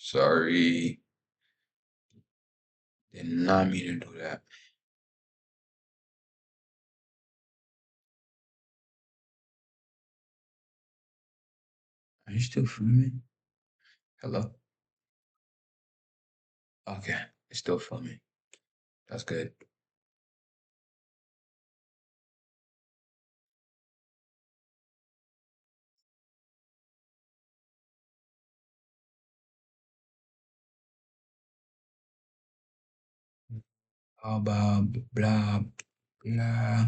Sorry. Did not mean to do that. Are you still filming? Hello? Okay, it's still filming. That's good. How about blah blah?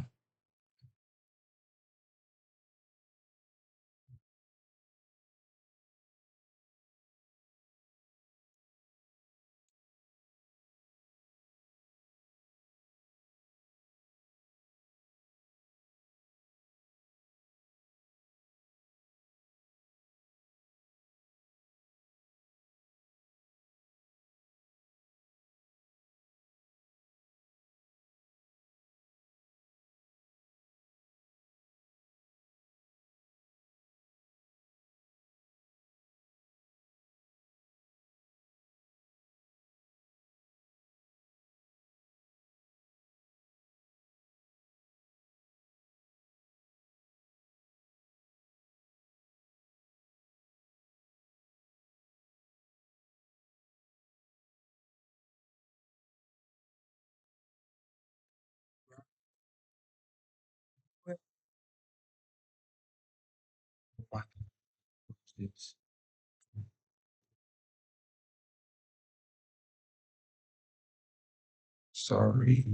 It's sorry.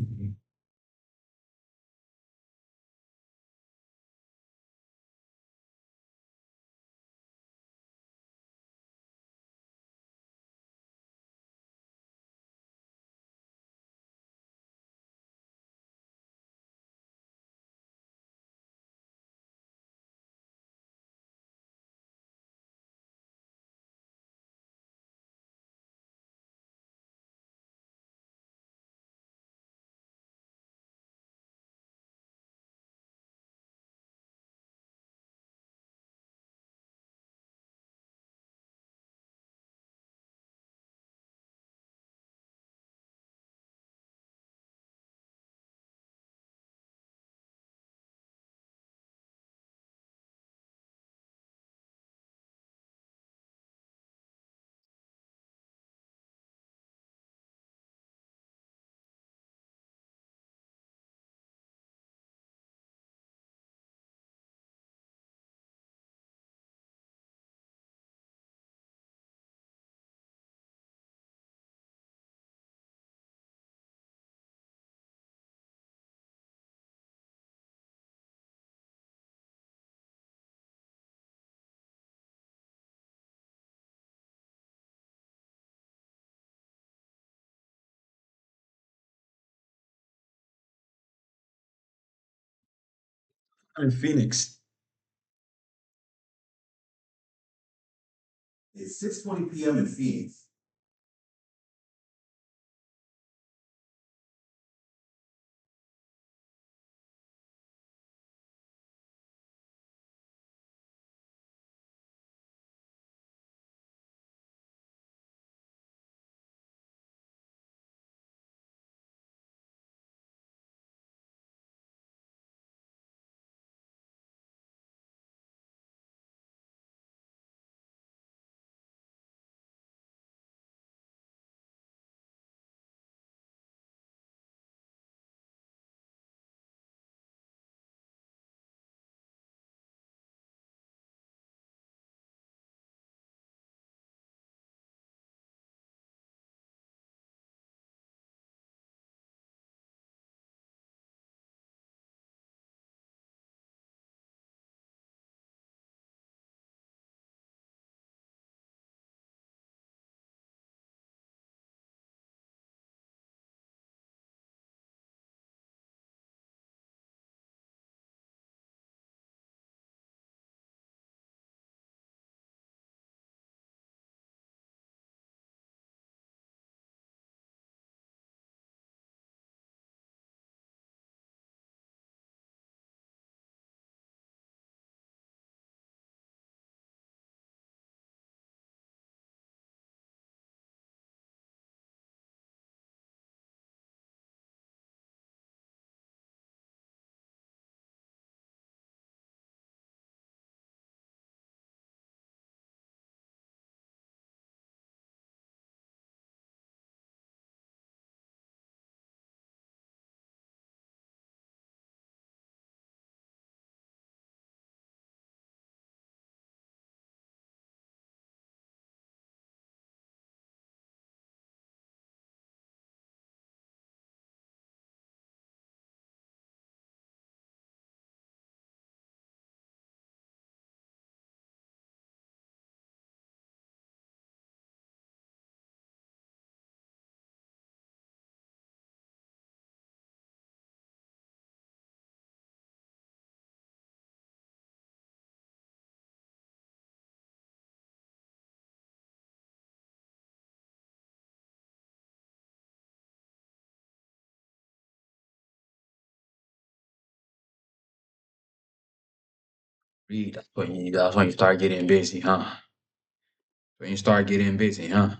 I'm in Phoenix. It's 6:20 p.m. in Phoenix. Read. That's when you start getting busy, huh? When you start getting busy, huh?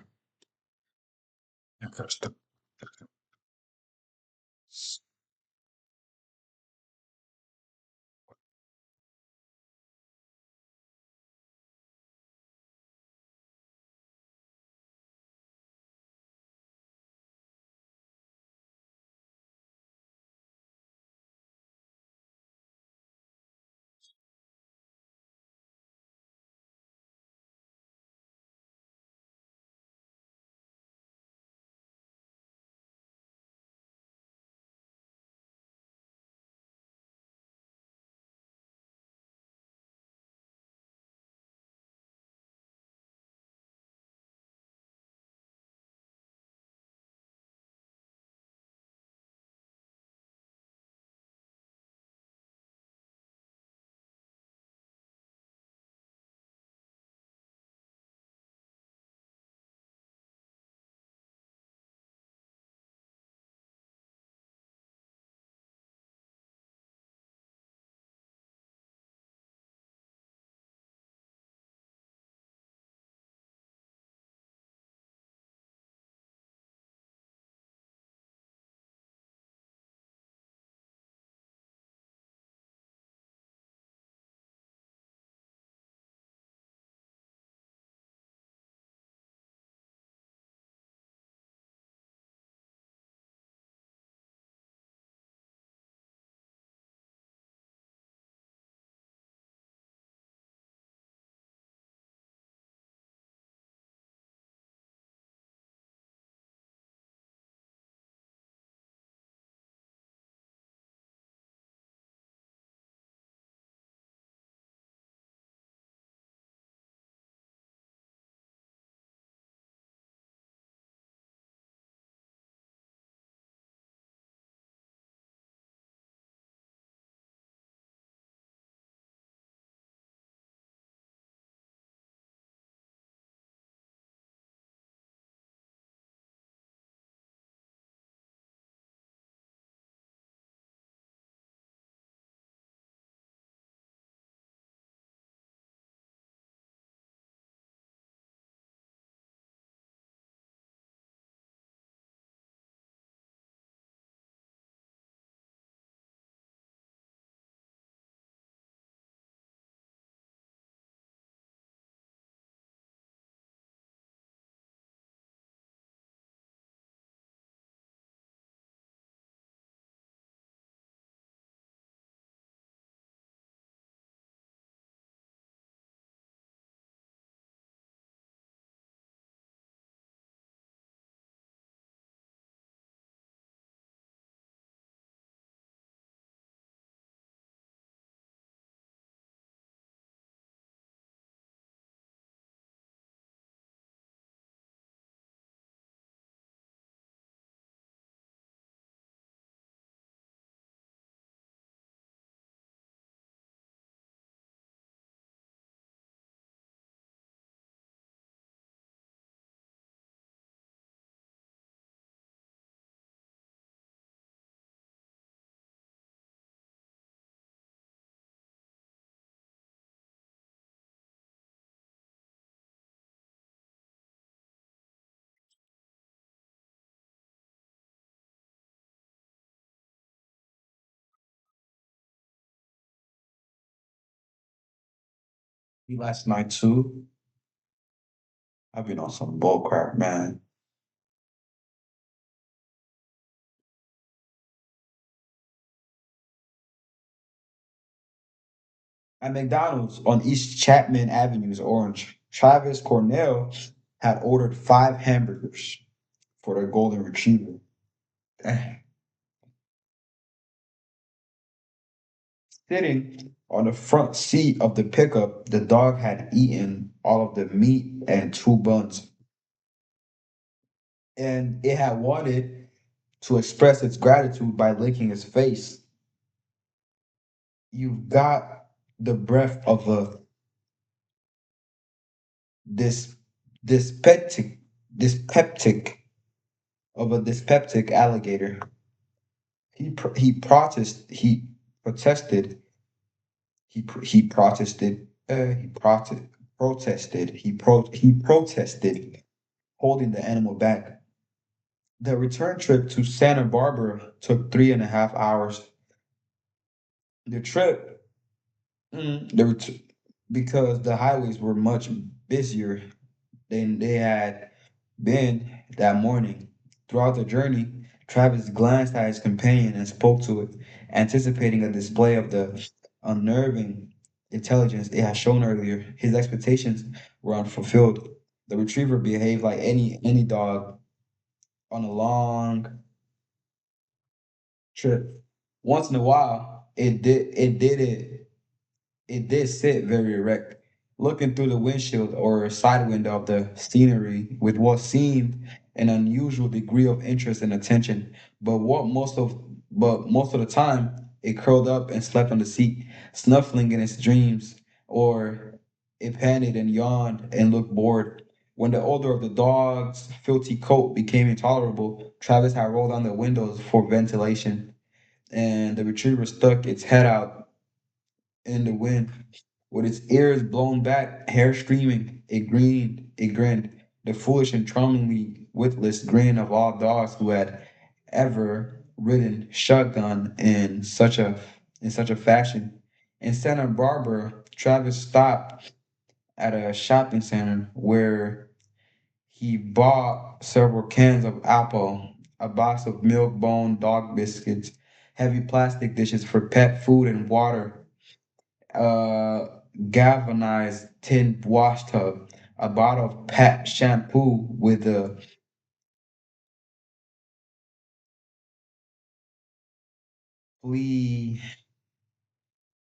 Last night too. I've been on some bull crap, man. At McDonald's on East Chapman Avenue's Orange, Travis Cornell had ordered 5 hamburgers for their golden retriever. Eh. Sitting on the front seat of the pickup, the dog had eaten all of the meat and 2 buns, and it had wanted to express its gratitude by licking his face. You've got the breath of a this dyspeptic dyspeptic of a dyspeptic alligator. He protested He protested. He protested, holding the animal back. The return trip to Santa Barbara took 3.5 hours. The trip, mm, the ret- because the highways were much busier than they had been that morning. Throughout the journey, Travis glanced at his companion and spoke to it, anticipating a display of the unnerving intelligence it had shown earlier. His expectations were unfulfilled. The retriever behaved like any dog on a long trip. Once in a while, it did sit very erect, looking through the windshield or side window of the scenery with what seemed an unusual degree of interest and attention. But most of the time, it curled up and slept on the seat, snuffling in its dreams, or it panted and yawned and looked bored. When the odor of the dog's filthy coat became intolerable, Travis had rolled down the windows for ventilation, and the retriever stuck its head out in the wind. With its ears blown back, hair streaming, it grinned, the foolish and charmingly witless grin of all dogs who had ever ridden shotgun in such a fashion. In Santa Barbara, Travis stopped at a shopping center where he bought several cans of apple, a box of milk-bone dog biscuits, heavy plastic dishes for pet food and water, uh, galvanized tin wash tub, a bottle of pet shampoo flea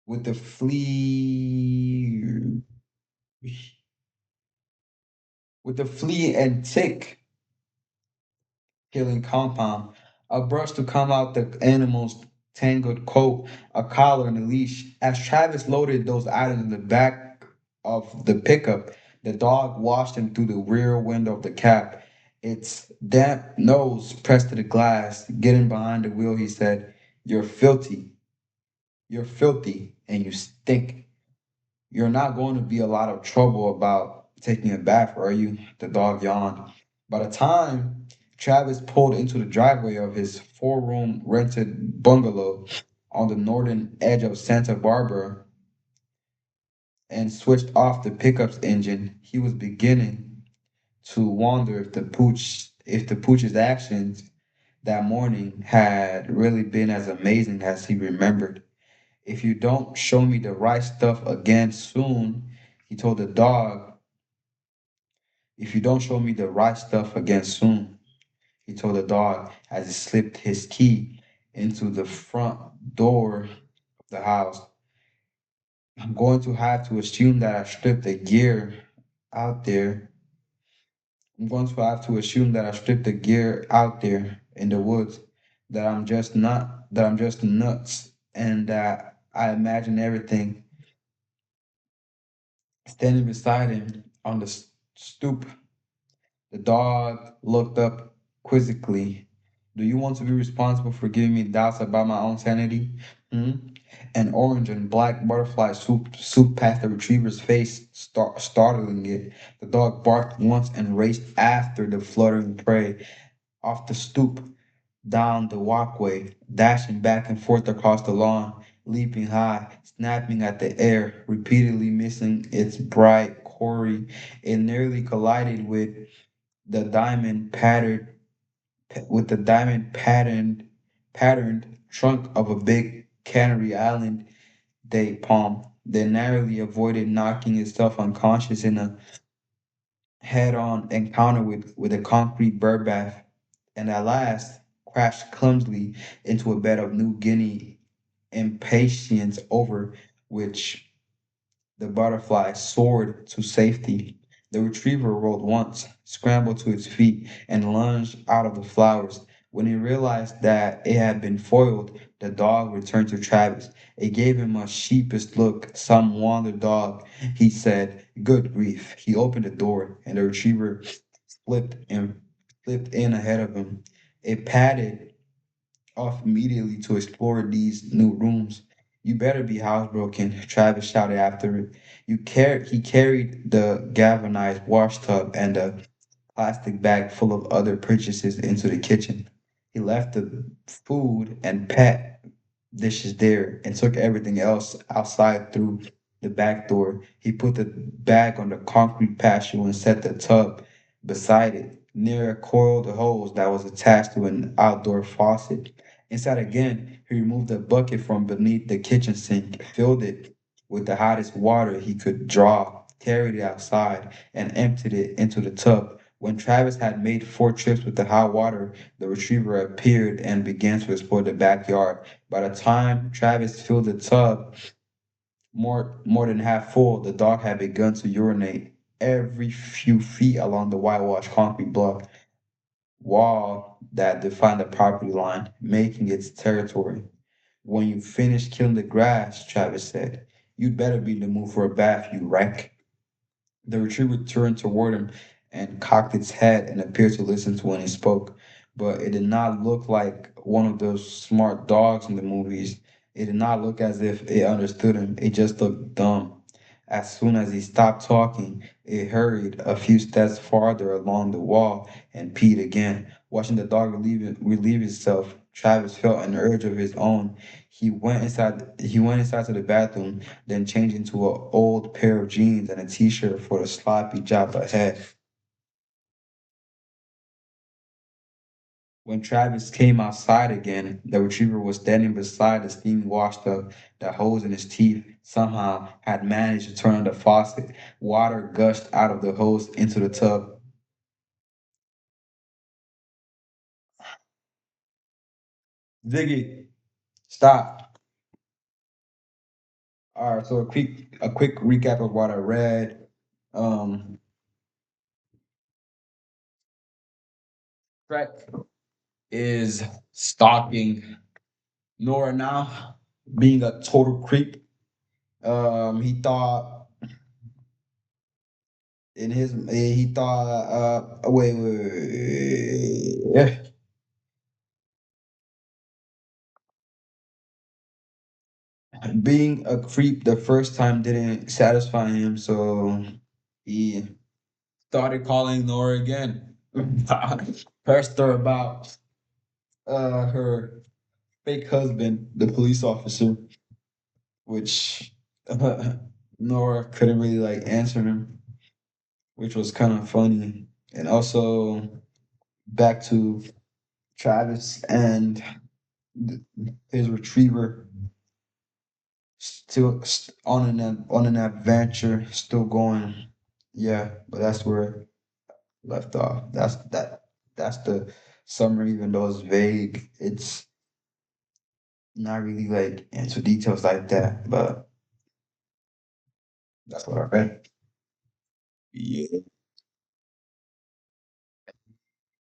with the flea flea and tick killing compound, a brush to comb out the animal's tangled coat, a collar and a leash. As Travis loaded those items in the back of the pickup, the dog watched him through the rear window of the cab. Its damp nose pressed to the glass. Getting behind the wheel, he said, "You're filthy. You're filthy, and you stink. You're not going to be a lot of trouble about taking a bath, are you?" The dog yawned. By the time Travis pulled into the driveway of his 4-room rented bungalow on the northern edge of Santa Barbara and switched off the pickup's engine, he was beginning to wonder if the pooch's actions that morning had really been as amazing as he remembered. "If you don't show me the right stuff again soon," he told the dog, "if you don't show me the right stuff again soon," he told the dog as he slipped his key into the front door of the house. "I'm going to have to assume that I stripped the gear out there. I'm going to have to assume that I stripped the gear out there in the woods, that I'm just nuts, and that I imagine everything." Standing beside him on the stoop, the dog looked up quizzically. "Do you want to be responsible for giving me doubts about my own sanity?" Hmm? An orange and black butterfly swooped past the retriever's face, startling it. The dog barked once and raced after the fluttering prey off the stoop, down the walkway, dashing back and forth across the lawn, leaping high, snapping at the air, repeatedly missing its bright quarry. It nearly collided the diamond patterned the diamond patterned trunk of a big Canary Island date palm, then narrowly avoided knocking itself unconscious in a head-on encounter with a concrete bird bath, and at last crashed clumsily into a bed of New Guinea impatiens over which the butterfly soared to safety. The retriever rolled once, scrambled to its feet, and lunged out of the flowers. When he realized that it had been foiled, the dog returned to Travis. It gave him a sheepish look. "Some wonder dog," he said. "Good grief." He opened the door, and the retriever slipped in ahead of him. It padded off immediately to explore these new rooms. You better be housebroken, Travis shouted after it. He carried the galvanized wash tub and a plastic bag full of other purchases into the kitchen. He left the food and pet dishes there and took everything else outside through the back door. He put the bag on the concrete patio and set the tub beside it, near a coiled hose that was attached to an outdoor faucet. Inside again, he removed the bucket from beneath the kitchen sink, filled it with the hottest water he could draw, carried it outside, and emptied it into the tub. When Travis had made 4 trips with the hot water, the retriever appeared and began to explore the backyard. By the time Travis filled the tub more than half full, the dog had begun to urinate every few feet along the whitewashed concrete block wall that defined the property line, making its territory. When you finish killing the grass, Travis said, you'd better be in the mood for a bath, you wreck. The retriever turned toward him and cocked its head and appeared to listen to when he spoke, but it did not look like one of those smart dogs in the movies. It did not look as if it understood him. It just looked dumb. As soon as he stopped talking, it hurried a few steps farther along the wall and peed again. Watching the dog relieve itself, Travis felt an urge of his own. He went inside to the bathroom, then changed into an old pair of jeans and a t-shirt for the sloppy job ahead. When Travis came outside again, the retriever was standing beside the steaming washtub. The hose in his teeth somehow had managed to turn on the faucet. Water gushed out of the hose into the tub. Ziggy, stop. All right, so a quick recap of what I read. Um, Shrek is stalking Nora now, being a total creep. He thought he thought wait. Being a creep the first time didn't satisfy him, so he started calling Nora again. Pressed her about her fake husband, the police officer, which Nora couldn't really like answer him, which was kind of funny. And also back to Travis and his retriever still on an adventure, still going. Yeah, but that's where it left off. That's the summary, even though it's vague. It's not really like into details like that, but that's what I read. Yeah.